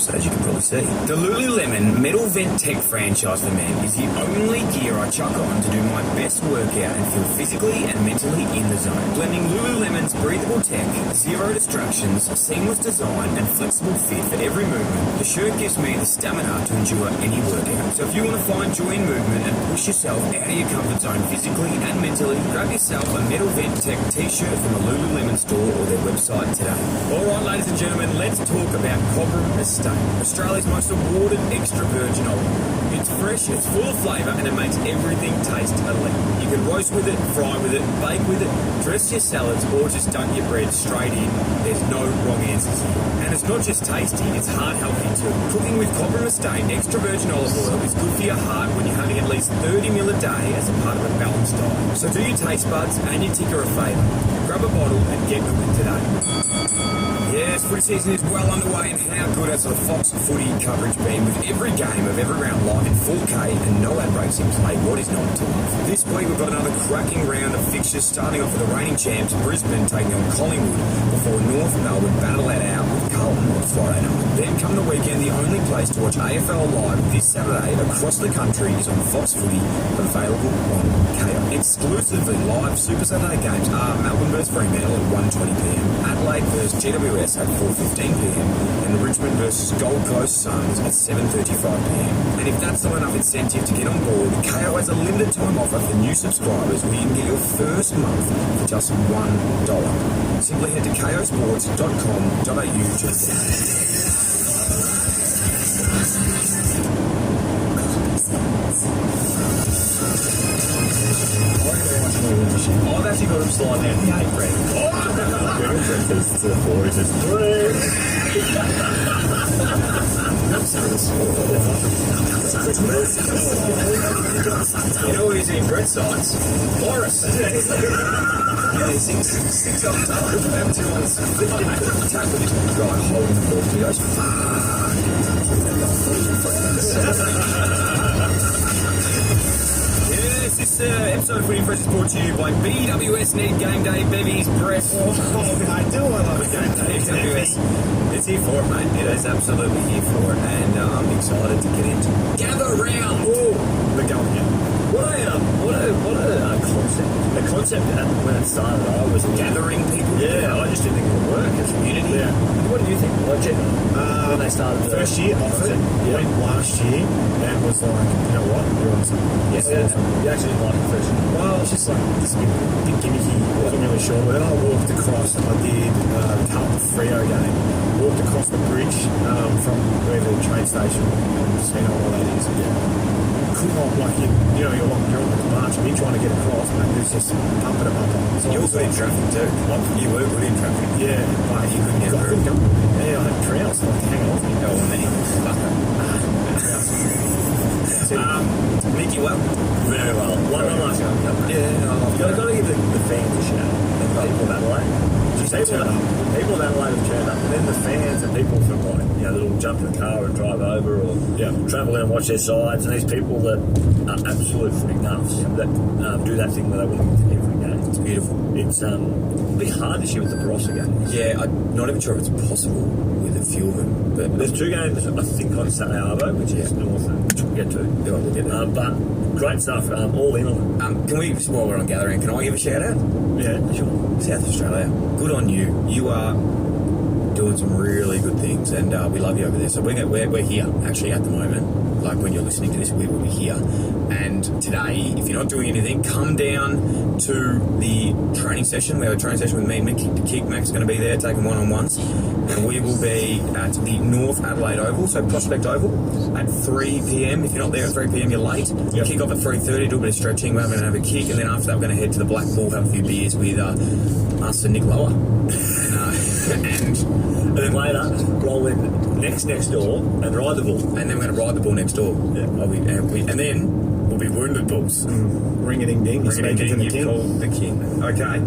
biceps, as you can probably see. The Lululemon Metal Vent Tech franchise for men is the only gear I chuck on to do my best workout and feel physically and mentally in the zone. Blending Lululemon's breathable tech, zero distractions, seamless design, and flexible fit for every movement, the shirt gives me the stamina to endure any workout. So if you want to find joy in movement and push yourself out of your comfort zone physically and mentally, grab yourself a Metal Vent Tech t-shirt from the Lululemon store or their website today. Alright ladies and gentlemen, let's talk about Cobram Estate, Australia's most awarded extra virgin olive. It's fresh, it's full of flavour, and it makes everything taste elite. You can roast with it, fry with it, bake with it, dress your salads, or just dunk your bread straight in. There's no wrong answers here. And it's not just tasty, it's heart healthy too. Cooking with Cobram Estate extra virgin olive oil is good for your heart when you're having at least 30 ml a day as a part of a balanced diet. So do your taste buds and your ticker a favour. Grab a bottle and get cooking today. Yes, footy season is well underway, and how good has the Fox footy coverage been with every game of every round live in 4K and no ad breaks in play? What is not to love? This week we've got another cracking round of fixtures, starting off with the reigning champs Brisbane taking on Collingwood before North Melbourne battle that out with Carlton on Friday night. Then come the weekend, the only place to watch AFL live this Saturday across the country is on Fox Footy, available on Kayo. Exclusively live Super Saturday games are Melbourne vs Fremantle at 1:20pm, Adelaide vs GWS at 4:15pm, and Richmond vs Gold Coast Suns at 7:35pm. And if that's not enough incentive to get on board, Kayo has a limited time offer for new subscribers where you can get your first month for just $1. Simply head to kayosports.com.au to I've actually got him slide down the 8, Brett. Breakfast to the 4 is 3. You know what he's in Brett's sides? Boris. Yeah, he sings up top. Have 2 on the tap with his guy holding the ball. He goes, This episode of Footy Fresh is brought to you by BWS Need Game Day Bevies Breath. I do. I love a game day. BWS, it's here for it, mate. It is absolutely here for it, and I'm excited to get into Gather Round. Oh, we're going in. What a concept. The concept when it started, I was gathering people. Yeah, I just didn't think it would work as a community. Yeah. What did you think? When they started the first year off it, went last year and was like, you know what, you're on something. Yes, you actually didn't like it first year. Well, it's just like this bit gimmicky. Wasn't really sure. But then I walked across. I did the Carlton Freo game. Walked across the bridge from where the train station and just seen all that is. Could not, like, you're on the march and you're trying to get across, and it's just bumper to bumper. So you were good in traffic too. You were good in traffic. Yeah, but you couldn't get through. Yeah, I had trouts, like, hang off me. Oh, and then he fucker. Nicky, well? Very well. One last one. You've got to give the fans a shout. And people of Adelaide. People of Adelaide have turned up, and then the fans and people from that'll jump in the car and drive over, or travel in and watch their sides, and these people that are absolute freak nuts that do that thing that they want to do every game. It's beautiful. It's a bit hard this year with the Barossa games. Yeah, I'm not even sure if it's possible with a few of them. But there's 2 games, I think, on Saturday Arvo, which is north, which we'll get to. Yeah, we'll get there. But great stuff, all in on it. Can we, while we're on gathering, can I give a shout out? Yeah, sure. South Australia, good on you. You are doing some really good things, and we love you over there. So we're here actually at the moment. Like when you're listening to this, we will be here. And today, if you're not doing anything, come down to the training session. We have a training session with me and Mick. The Kick Mac's going to be there taking one-on-ones, and we will be at the North Adelaide Oval, so Prospect Oval, at 3 p.m. If you're not there at 3 p.m, you're late. Yep. Kick off at 3:30, do a bit of stretching. We're going to have a kick, and then after that, we're going to head to the Black Ball, have a few beers with us and Nick Lower. And then later, roll in next door and ride the ball. And then we're going to ride the ball next door. Yeah. And then we'll be Wounded Bulls. Ring-a-ding-ding. Ring-a-ding-ding, you've called the king. Okay,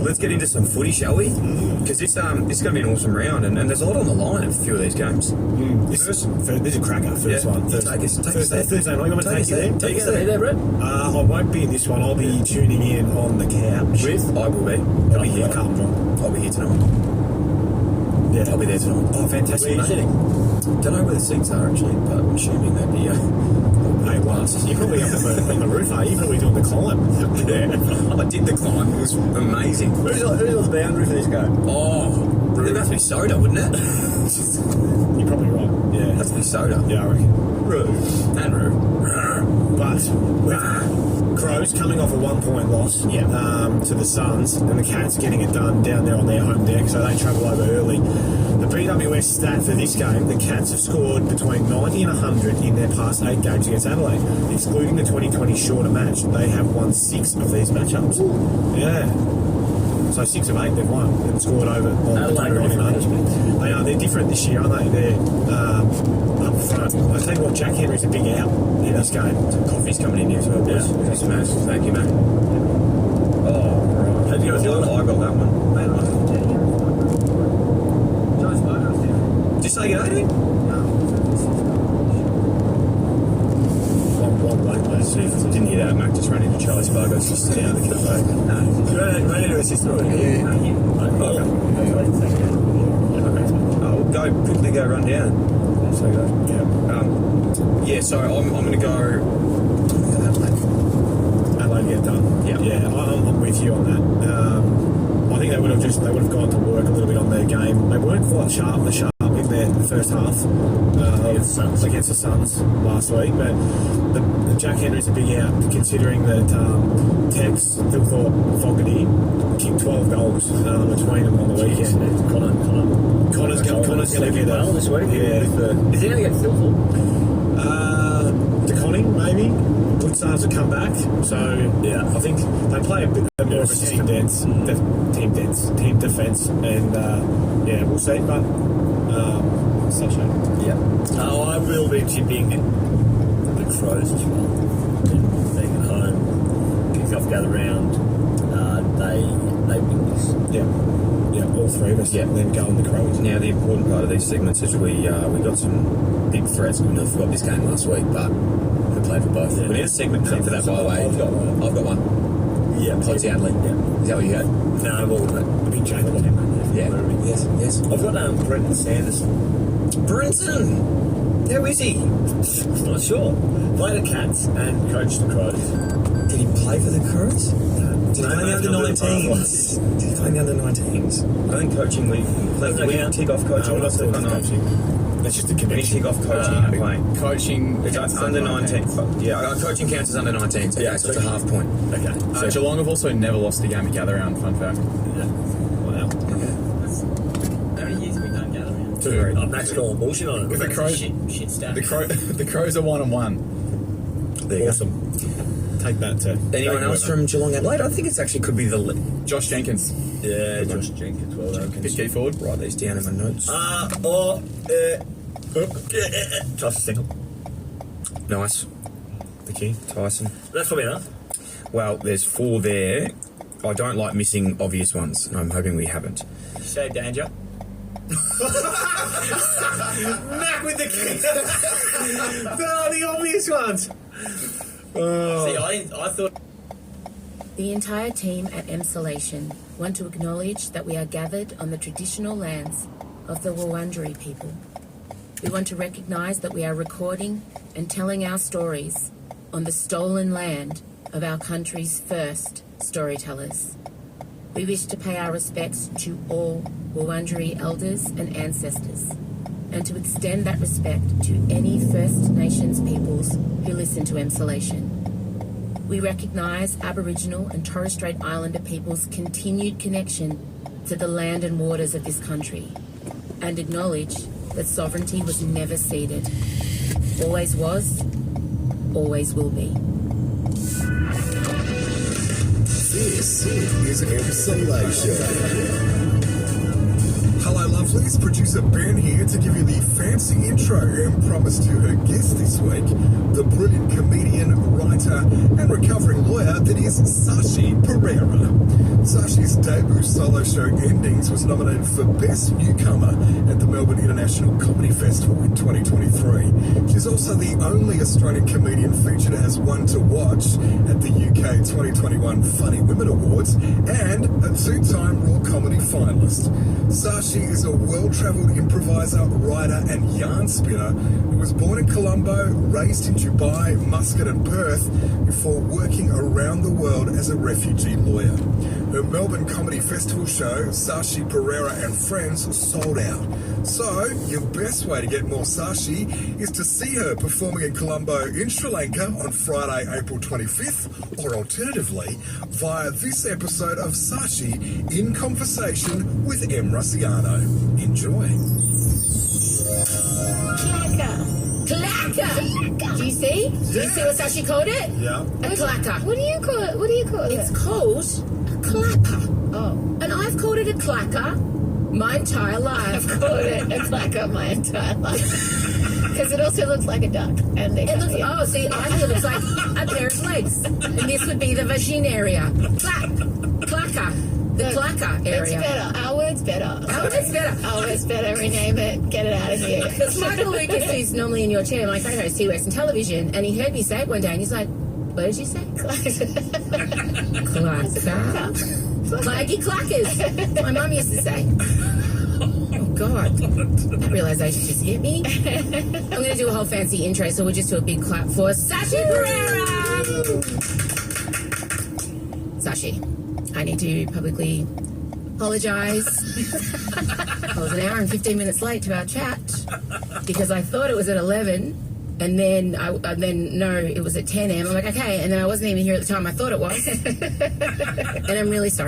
let's get into some footy, shall we? Because this is going to be an awesome round, and there's a lot on the line in a few of these games. This is a cracker, first one. Take us there. Thursday night, you want me to take you there? Take us there, Brett? I won't be in this one. I'll be tuning in on the couch. I will be. I'll be here. Carlton. I'll be here tonight. Yeah. I'll be there tonight. Oh, fantastic. Where are you sitting? Don't know where the seats are actually, but I'm assuming they'd be A1. You're probably up on the roof, are you? You're probably doing the climb. Yeah, I did the climb. It was amazing. Who's on the boundary for this game? Oh, it'd have to be soda, wouldn't it? You're probably right. Yeah. Has to be soda. Yeah, I reckon. Roo. And Roo. But with Crows coming off a 1-point loss to the Suns, and the Cats getting it done down there on their home deck, so they travel over early. The BWS stat for this game, the Cats have scored between 90 and 100 in their past 8 games against Adelaide, excluding the 2020 shorter match. They have won 6 of these matchups. Yeah. So 6 of 8 they've won and scored over Adelaide between 90 and 100. They're different this year, aren't they? They're up front. I tell you what, Jack Henry's a big out in this game. Coffee's coming in here as well, boys. Yeah. Smash. Thank you, mate. Oh, right. How'd you go with the other one? I got that one. Did you say you ate it? See, if I didn't hear that, Mac just ran into Charlie's Burgers just sitting out of the cafe. You ran into his sister already? Yeah. I'll go quickly run down. So so I'm going to go Adelaide get done. Yeah, I'm with you on that. I think they would have gone to work a little bit on their game. They weren't quite sharp in their first half against the Suns last week, but the Jack Henry's a big out considering that Tex, still thought Fogarty kicked 12 goals between them on the weekend. Connor's going to get well this week. Yeah, is he going to get Philful? DeConning maybe. Goodsards have come back, so I think they play a bit more of a team defence, and we'll see. But such a I will be tipping the Crows as well. Being at home, kick off, gather round, they win this. Yeah, all three of us. Yeah, then go on the Crows. Now the important part of these segments is we got some big threats. We forgot this game last week, but we played for both. We need a segment for that, by the way. I've got one. Yeah, Podsy Adley. Yeah. Is that what you had? No, well, The big change. Yeah. Yes. I've got Brenton Sanderson. Brenton! How is he? I'm not sure. Played the Cats and coached the Crows. Did he play for the Crows? No. Did he play in the under-19s? Did he play in the under-19s? I think coaching, we tick off coaching. That's just a We connection. tick off coaching and playing. Coaching. It's under 19. Yeah, coaching counts as under 19s. Okay, so it's a half point. Okay. Geelong have also never lost a game at Gather Round, fun fact. Yeah. Wow. How many years have we done Gather Round? 2. Max calling bullshit on it. The Crows, Shit stuff. the Crows are 1-1. There you Awesome. Take that to Anyone else from Geelong Adelaide? I think it actually could be the... Josh Jenkins, Yeah, Josh Jenkins. Well done. big key forward. Write these down in my notes. Josh Single. Nice. the king. Tyson. That's probably enough. Well, there's 4 there. I don't like missing obvious ones, and I'm hoping we haven't. Say danger. Mac with the king. The obvious ones. See, I thought... The entire team at Emsolation want to acknowledge that we are gathered on the traditional lands of the Wurundjeri people. We want to recognise that we are recording and telling our stories on the stolen land of our country's first storytellers. We wish to pay our respects to all Wurundjeri elders and ancestors, and to extend that respect to any First Nations peoples who listen to Emsolation. We recognise Aboriginal and Torres Strait Islander peoples' continued connection to the land and waters of this country, and acknowledge that sovereignty was never ceded. Always was, always will be. This is Emsolation. Hello lovelies, producer Ben here to give you the fancy intro and promise to her guest this week, the brilliant comedian, writer and recovering lawyer that is Sashi Pereira. Sashi's debut solo show Endings was nominated for Best Newcomer at the Melbourne International Comedy Festival in 2023. She's also the only Australian comedian featured as one to watch at the UK 2021 Funny Women Awards and a two-time Raw Comedy finalist. Sashi is a well-travelled improviser, writer and yarn spinner who was born in Colombo, raised in Dubai, Muscat and Perth before working around the world as a refugee lawyer. Her Melbourne Comedy Festival show, Sashi Pereira and Friends, sold out. So, your best way to get more Sashi is to see her performing in Colombo in Sri Lanka on Friday, April 25th, or alternatively, via this episode of Sashi in Conversation with M. Russiano. Enjoy. Clacker. Do you see? Do you see what Sashi called it? Yeah. A clacker. What do you call it? What do you call it? It's called a clacker. Oh, And I've called it a clacker my entire life. I've called it a clacker my entire life. Because it also looks like a duck. And It looks, oh, see, I think it looks like a pair of legs. And this would be the vagina area. Clacker. The clacker area. It's better. Our word's better. Our word's better. Our word's better. Rename it. Get it out of here. Because Michael Lucas, who's normally in your chair, my co-host, he works in television, and he heard me say it one day, and he's like, what did you say? Clacker. Claggy clackers. My mum used to say. Oh, God. That realisation just hit me. I'm going to do a whole fancy intro, so we'll just do a big clap for Sashi Pereira. Sashi, I need to publicly apologise. I was an hour and 15 minutes late to our chat because I thought it was at 11. And then, no, it was at 10 a.m. I'm like, okay. And then I wasn't even here at the time I thought it was. And I'm really sorry.